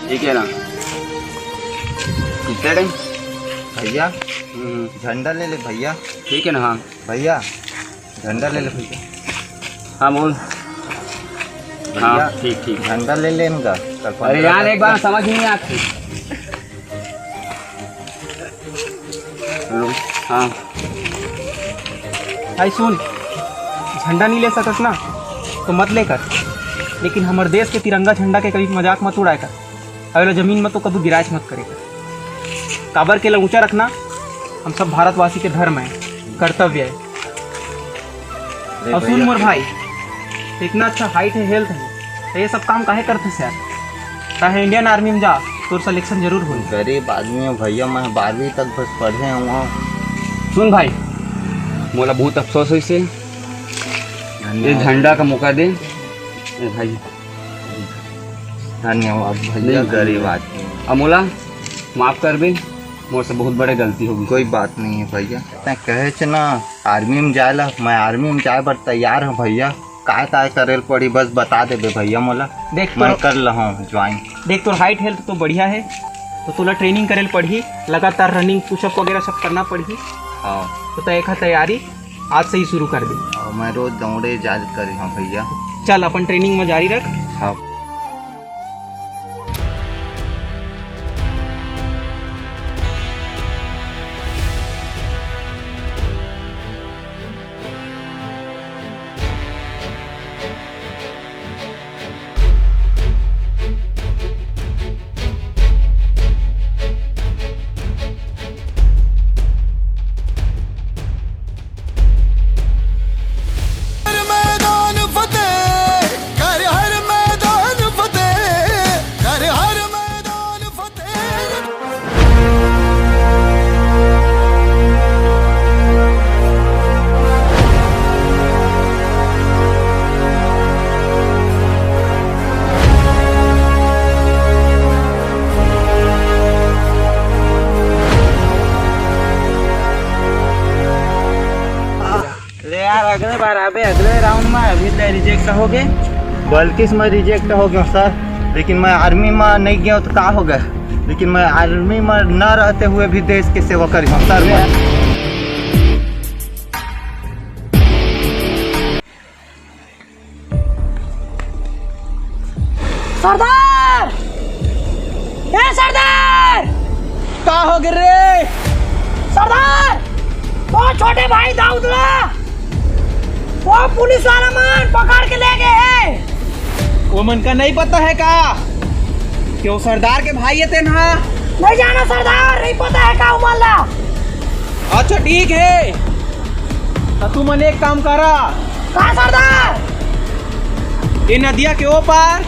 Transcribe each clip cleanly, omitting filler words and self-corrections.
ठीक है ना? कितने टाइम भैया? झंडा ले ले भैया। ठीक है ना? हाँ भैया झंडा ले ले भैया। हाँ बोल। भैया हाँ ठीक ठीक। झंडा ले ले इनका। अरे यार एक बार समझ नहीं आती। हेलो। हाँ भाई सुन, झंडा नहीं ले सकत ना तो मत लेकर, लेकिन हमारे देश के तिरंगा झंडा के कभी मजाक मत उड़ाए कर। अगला जमीन में तो कभी गिराज मत करेगा। काबर के लिए ऊंचा रखना हम सब भारतवासी के धर्म है, कर्तव्य है। और सुन मोर भाई, इतना अच्छा हाइट है, हेल्थ है, तो ये सब काम काहे करते से यार? चाहे इंडियन आर्मी में जा तो सिलेक्शन जरूर हो। गरीब आदमी है भैया, मैं 12वीं तक बस पढ़े हैं वहाँ। सुन भाई, मोला बहुत अफसोस है इसे, ये झंडा का मौका दे भाई। धन्यवाद भैया, गरीब आदमी। अमोला माफ़ कर भी, मोर से बहुत बड़े गलती होगी। कोई बात नहीं है भैया। तै कहे छ ना आर्मी में जाए ला, मैं आर्मी में जाए बर तैयार हूँ भैया। काय काय करे पड़ी बस बता देबे भैया मोला। देख मैं कर लहा ज्वाइन। देख तो हाइट हेल्थ तो बढ़िया है, तो तुला ट्रेनिंग करे पड़ी, लगातार रनिंग पुशअप वगैरह सब करना पड़ी। हाँ तो तय तैयारी आज से ही शुरू कर दी। मैं रोज दौड़े जा कर हाँ भैया। चल अपन ट्रेनिंग में जारी रख। हाँ अगले बार आबे, अगले राउंड में अभी तो रिजेक्ट हो गए। बल्कि मैं रिजेक्ट हो गया सर, लेकिन मैं आर्मी में नहीं गया तो क्या हो गया, लेकिन मैं आर्मी में न रहते हुए भी देश की सेवा करी हूँ सर। सरदार, ए सरदार, का हो गए रे? सरदार, वो छोटे भाई दाऊदला, वो पुलिस वाला मन पकड़ के ले गए हैं। वो मन का नहीं पता है का क्यों सरदार के भाई है ना? नहीं जाना सरदार, नहीं पता है का उमल्ला। अच्छा ठीक है, तो तू मन एक काम करा। कहा सरदार? ये नदिया के ओ पार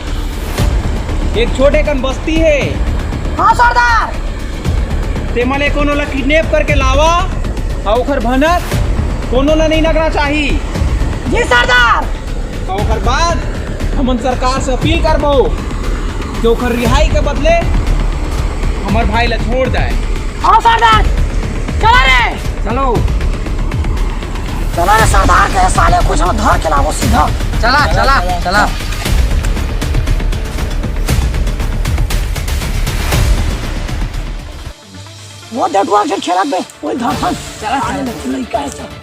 एक छोटे कन बस्ती है। हाँ सरदार। ते मले कोनो ला किडनैप करके लावा और ओकर भनक कोनो ला नहीं लगना चाहिए। जी सरदार। और ओकर बाद हमन सरकार से अपील करबो कि ओकर रिहाई के बदले हमार भाई ला छोड़ जाए। हाँ सरदार, चला रे। चलो चला रे सरदार के साले कुछ धर के लाओ सीधा। चला चला चला। वो डेटवा से खेला बे, वो धर धर। चला चला लड़का है सब।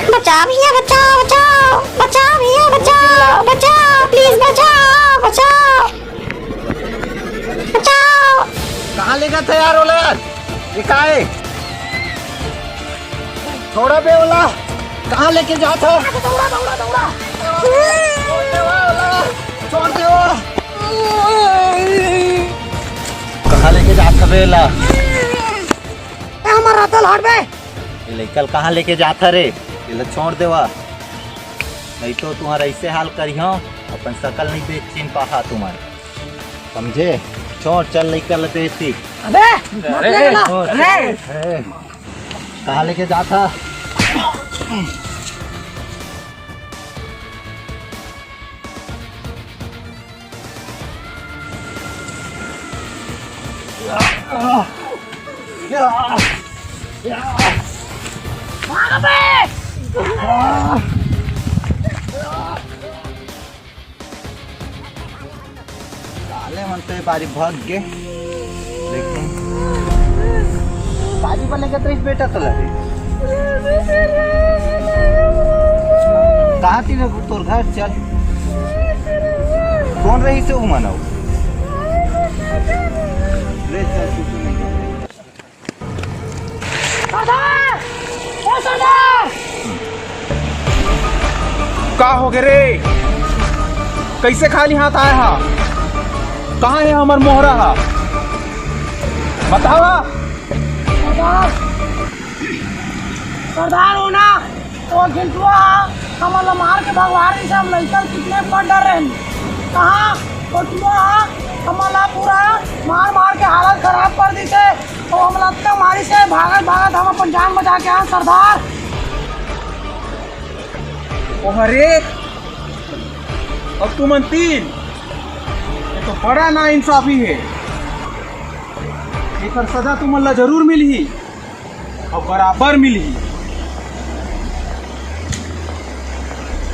बचाओ भैया, बचाओ बचाओ बचाओ भैया, बचाओ बचाओ प्लीज, बचाओ बचाओ बचाओ। कहाँ लेकर तैयार होला यार? ये का है? थोड़ा बे ओला कहाँ लेके जाता? दौड़ा दौड़ा दौड़ा। छोड़ दे वो। कहाँ लेके जाता बेला? हमारा तल हट बे। ये लड़कल कहाँ लेके जाता रे? ये छोड़ देवा, नहीं तो तुम्हारा ऐसे हाल करियो, अपन शकल नहीं देख चिन्ह पाहा तुम्हारे, समझे? छोड़ चल निकल देती। अबे मत ले ला। अरे कहाँ लेके जाता? भाग बे। साले मनते बारी भाग गे लेकिन बाजी बने के त्रिस बेटा तो लगे कहाँ थी तोर घर चल कौन रही से वो मनाओ ले चल तू नहीं सरदार, ओ सरदार। का हो गए रे? कैसे खाली हाथ आया हा? कहाँ है हमार मोहरा हा? बतावा। सरदार, सरदार हो ना वो घिंटुआ हमारा मार के भगवान से हम लड़का कितने पर डर रहे हैं। कहाँ वो हमारा पूरा मार मार के हालत खराब कर दी थे तो हम लगता मारी से भागत भागत हम अपन जान बचा के आए सरदार। अरे अब तुम तीन ये तो बड़ा ना इंसाफी है। एक सजा तुमला जरूर मिली और बराबर मिली।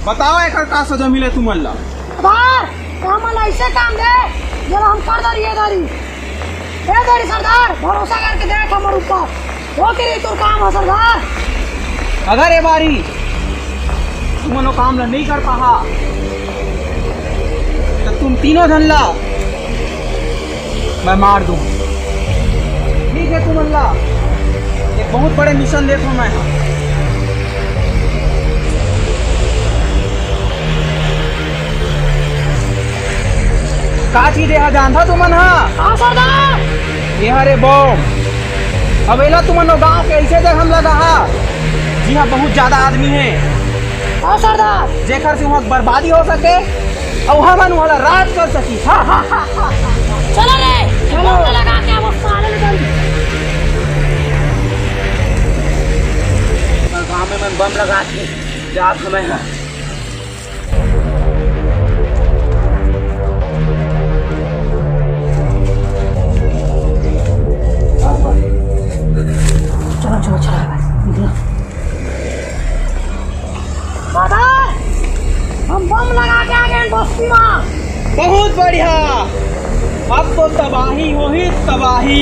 बताओ एक का सजा मिले तुमला। सरदार हम ऐसे काम दे जब हम कर दरिए दारी ए दारी सरदार भरोसा करके देख हमारे ऊपर वो करी तो काम है सरदार। अगर ये बारी तुम मनो काम ला नहीं कर पाहा तो तुम तीनों धनला मैं मार दूं। ठीक है तुम अल्लाह एक बहुत बड़े मिशन देखो मैं। का चीज देहा जान था तुमन हाँ सरदार। ये हरे बम अवेला तुमनो गांव के ऐसे जगह हम लगा जी हाँ बहुत ज्यादा आदमी है हाँ सरदार। जेकर से वहाँ बर्बादी हो सके और हमन वाला राज कर सकी। हाँ हाँ हाँ हाँ चलो रे चलो लगा के अब साले निकल गाँव में मैं बम लगा के जा समय है। चलो सरदार हम बम लगा के आ गए बस्ती में। बहुत बढ़िया अब तो तबाही हो ही तबाही।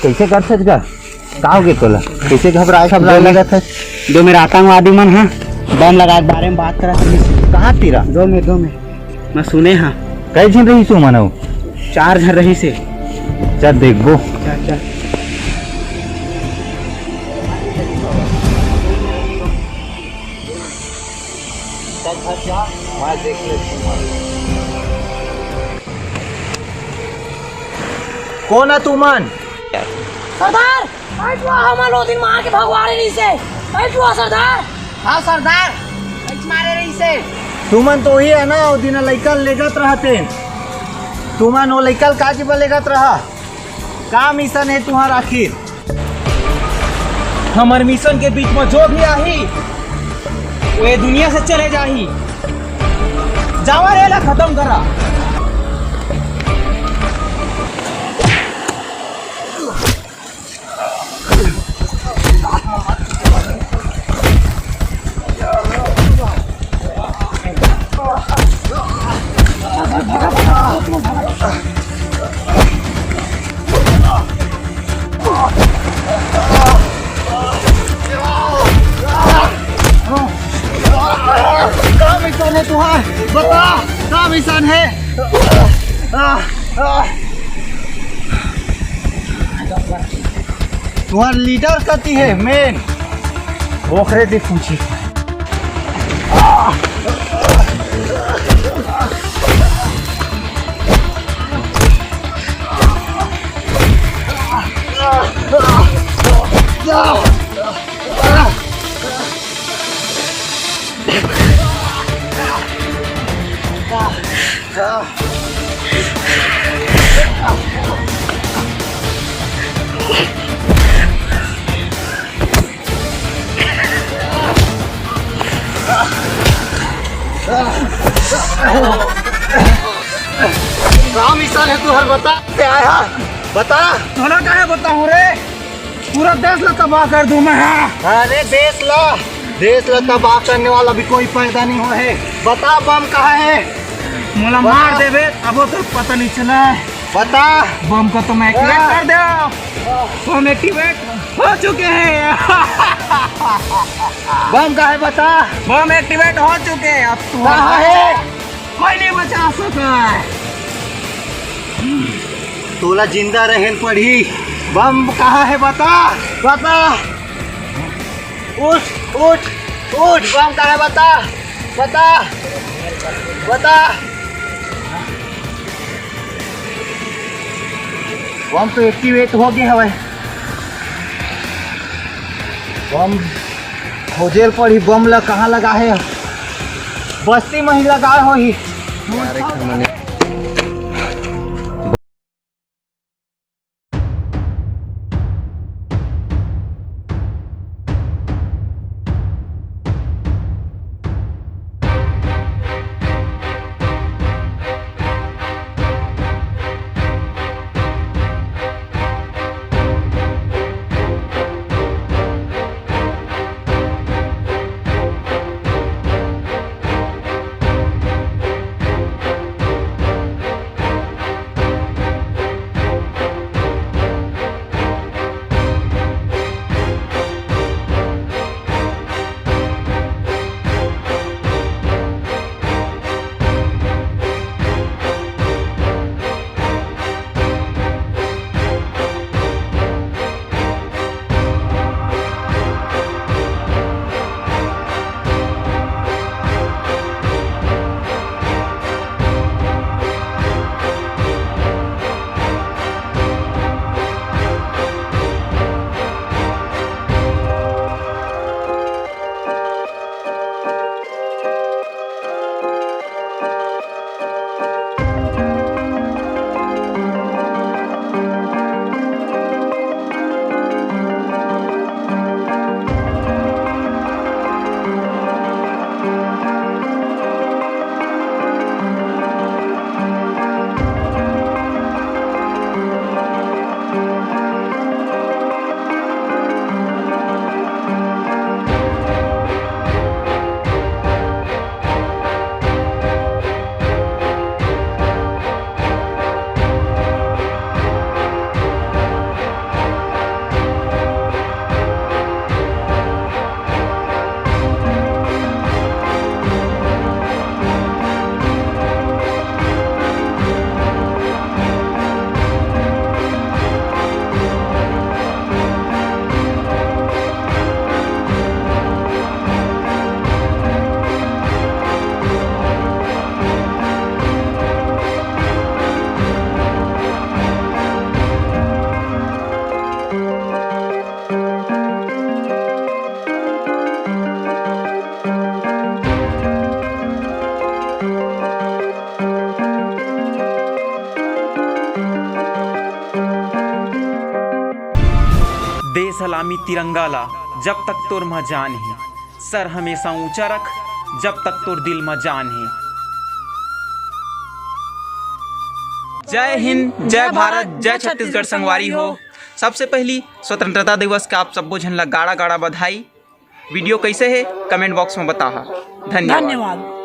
कैसे कर सकेगा का हो गया तोला कैसे घबराए लगा था जो मेरा आतंकवादी मन है बम लगा के बारे में बात करा कहाँ तीरा दो में मैं सुने हाँ कई दिन रही सो मनाओ 4 जन रही से। चल देखबो चल कौन है तू मन सरदार बैठो हम लो दिन मार के भगवान नहीं से बैठो सरदार। हाँ सरदार मारे नहीं से तुमन तो ही है ना वो दिन लड़का लेगत रहते तुमन वो लड़का का जीव लेगत रहा का मिशन है तुम्हारा आखिर हमारे मिशन के बीच में जो भी आई वो ये दुनिया से चले जाही। जावा रेला खत्म करा। का मिशन है तुम्हारा बता का मिशन है तुम्हारा लीडर कती है मेन ओखरे से पूछी का हाल है तुहर बता से आया बता। थोड़ा काहे बताऊं रे, पूरा देश ला तबाह कर दूं मैं। अरे देश ला तबाह करने वाला भी कोई पैदा नहीं हो है। बता बम कहाँ है? मोला मार देवे अब तो पता नहीं चला है। बता बम को तो मैं एक्टिवेट कर दो। बम एक्टिवेट हो चुके हैं। बम कहाँ है बता। बम एक्टिवेट हो चुके हैं। अब तू कहाँ है? कोई नहीं बचा सका। तोला जिंदा रहन पड़ी। बम कहाँ है बता बता। उठ उठ उठ। बम कहाँ है बता बता बता। बम तो एक्टिवेट हो गया है। बम खोजेल पड़ी। बम ला कहाँ लगा है? बस्ती में ही लगा हो ही। दे सलामी तिरंगा ला जब तक तोर में जान है। सर हमेशा ऊंचा रख जब तक तोर दिल में जान है। जय हिंद, जय भारत, जय छत्तीसगढ़ संगवारी हो। सबसे पहली स्वतंत्रता दिवस का आप सबको झन ला गाड़ा गाड़ा बधाई। वीडियो कैसे है कमेंट बॉक्स में बताहा। धन्यवाद।